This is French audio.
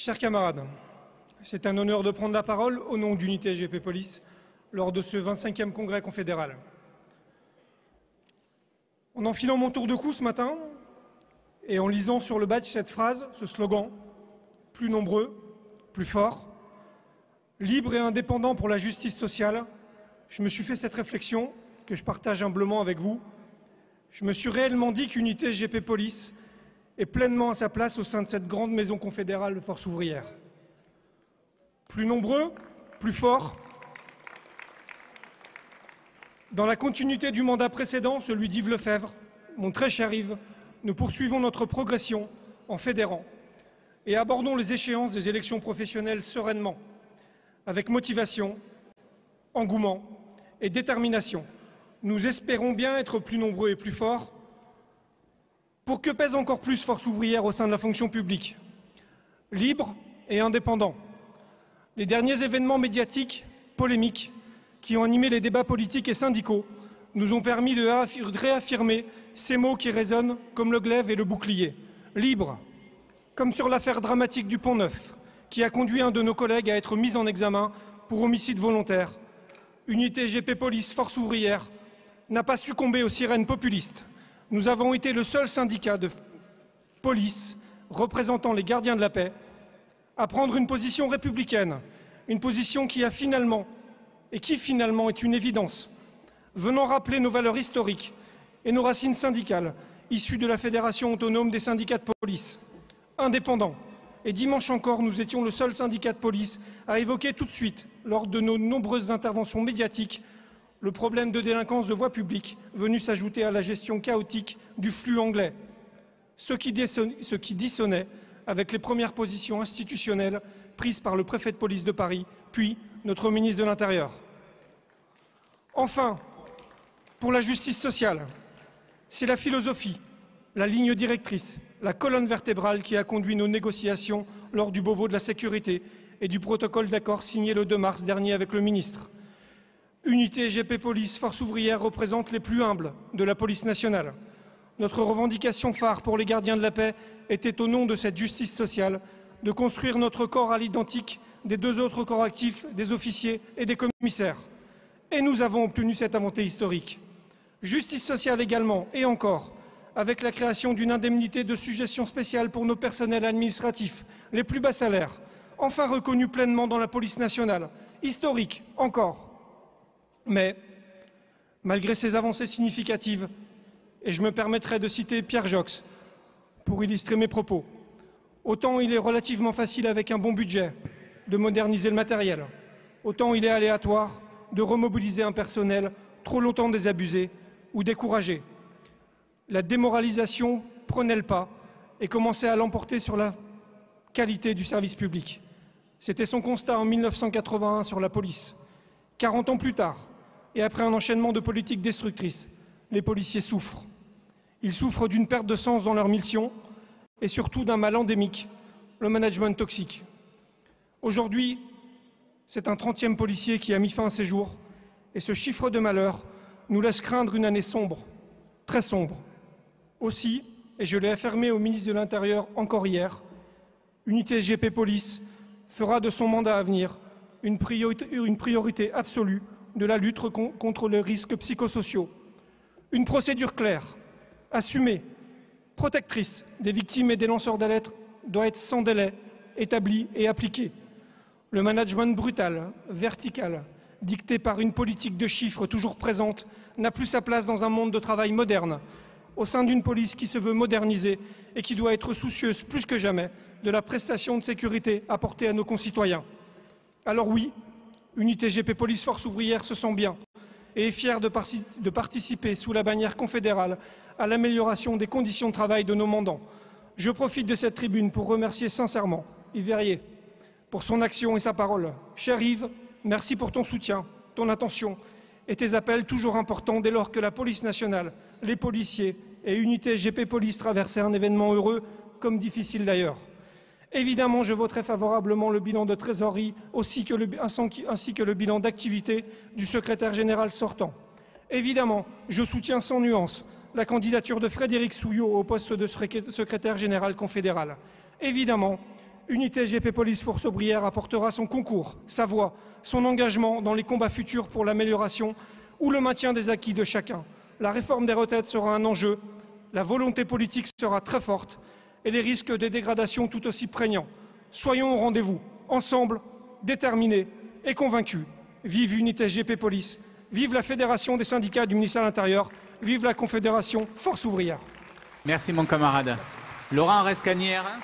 Chers camarades, c'est un honneur de prendre la parole au nom d'Unité SGP Police lors de ce 25e congrès confédéral. En enfilant mon tour de cou ce matin et en lisant sur le badge cette phrase, ce slogan, plus nombreux, plus fort, libre et indépendant pour la justice sociale, je me suis fait cette réflexion que je partage humblement avec vous. Je me suis réellement dit qu'Unité SGP Police est pleinement à sa place au sein de cette grande maison confédérale de force ouvrière. Plus nombreux, plus forts. Dans la continuité du mandat précédent, celui d'Yves Lefebvre, mon très cher Yves, nous poursuivons notre progression en fédérant et abordons les échéances des élections professionnelles sereinement, avec motivation, engouement et détermination. Nous espérons bien être plus nombreux et plus forts pour que pèse encore plus force ouvrière au sein de la fonction publique, libre et indépendant. Les derniers événements médiatiques, polémiques, qui ont animé les débats politiques et syndicaux, nous ont permis de réaffirmer ces mots qui résonnent comme le glaive et le bouclier. Libre, comme sur l'affaire dramatique du Pont-Neuf, qui a conduit un de nos collègues à être mis en examen pour homicide volontaire. Unité SGP Police, force ouvrière, n'a pas succombé aux sirènes populistes. Nous avons été le seul syndicat de police représentant les gardiens de la paix à prendre une position républicaine, une position qui finalement est une évidence, venant rappeler nos valeurs historiques et nos racines syndicales, issues de la Fédération autonome des syndicats de police, indépendants. Et dimanche encore, nous étions le seul syndicat de police à évoquer tout de suite, lors de nos nombreuses interventions médiatiques, le problème de délinquance de voie publique, venu s'ajouter à la gestion chaotique du flux anglais, ce qui dissonnait avec les premières positions institutionnelles prises par le préfet de police de Paris, puis notre ministre de l'Intérieur. Enfin, pour la justice sociale, c'est la philosophie, la ligne directrice, la colonne vertébrale qui a conduit nos négociations lors du Beauvau de la sécurité et du protocole d'accord signé le 2 mars dernier avec le ministre. Unité SGP Police, force ouvrière représente les plus humbles de la police nationale. Notre revendication phare pour les gardiens de la paix était, au nom de cette justice sociale, de construire notre corps à l'identique des deux autres corps actifs, des officiers et des commissaires. Et nous avons obtenu cette avancée historique. Justice sociale également, et encore, avec la création d'une indemnité de suggestion spéciale pour nos personnels administratifs, les plus bas salaires, enfin reconnus pleinement dans la police nationale. Historique, encore. Mais, malgré ces avancées significatives, et je me permettrai de citer Pierre Jox pour illustrer mes propos, autant il est relativement facile avec un bon budget de moderniser le matériel, autant il est aléatoire de remobiliser un personnel trop longtemps désabusé ou découragé. La démoralisation prenait le pas et commençait à l'emporter sur la qualité du service public. C'était son constat en 1981 sur la police. 40 ans plus tard, et après un enchaînement de politiques destructrices, les policiers souffrent. Ils souffrent d'une perte de sens dans leur mission et surtout d'un mal endémique, le management toxique. Aujourd'hui, c'est un 30e policier qui a mis fin à ses jours et ce chiffre de malheur nous laisse craindre une année sombre, très sombre. Aussi, et je l'ai affirmé au ministre de l'Intérieur encore hier, Unité SGP Police fera de son mandat à venir une priorité absolue de la lutte contre les risques psychosociaux. Une procédure claire, assumée, protectrice des victimes et des lanceurs d'alerte doit être sans délai établie et appliquée. Le management brutal, vertical, dicté par une politique de chiffres toujours présente, n'a plus sa place dans un monde de travail moderne, au sein d'une police qui se veut modernisée et qui doit être soucieuse plus que jamais de la prestation de sécurité apportée à nos concitoyens. Alors oui, Unité SGP Police Force ouvrière se sent bien et est fière de participer sous la bannière confédérale à l'amélioration des conditions de travail de nos mandants. Je profite de cette tribune pour remercier sincèrement Yves Verrier pour son action et sa parole. Cher Yves, merci pour ton soutien, ton attention et tes appels toujours importants dès lors que la police nationale, les policiers et Unité SGP Police traversaient un événement heureux comme difficile d'ailleurs. Évidemment, je voterai favorablement le bilan de trésorerie ainsi que le bilan d'activité du secrétaire général sortant. Évidemment, je soutiens sans nuance la candidature de Frédéric Souillot au poste de secrétaire général confédéral. Évidemment, Unité GP Police Force Ouvrière apportera son concours, sa voix, son engagement dans les combats futurs pour l'amélioration ou le maintien des acquis de chacun. La réforme des retraites sera un enjeu, la volonté politique sera très forte et les risques de dégradation tout aussi prégnants. Soyons au rendez-vous, ensemble, déterminés et convaincus. Vive Unité GP Police, vive la Fédération des syndicats du ministère de l'Intérieur, vive la Confédération Force Ouvrière. Merci mon camarade. Laurent Rescanière.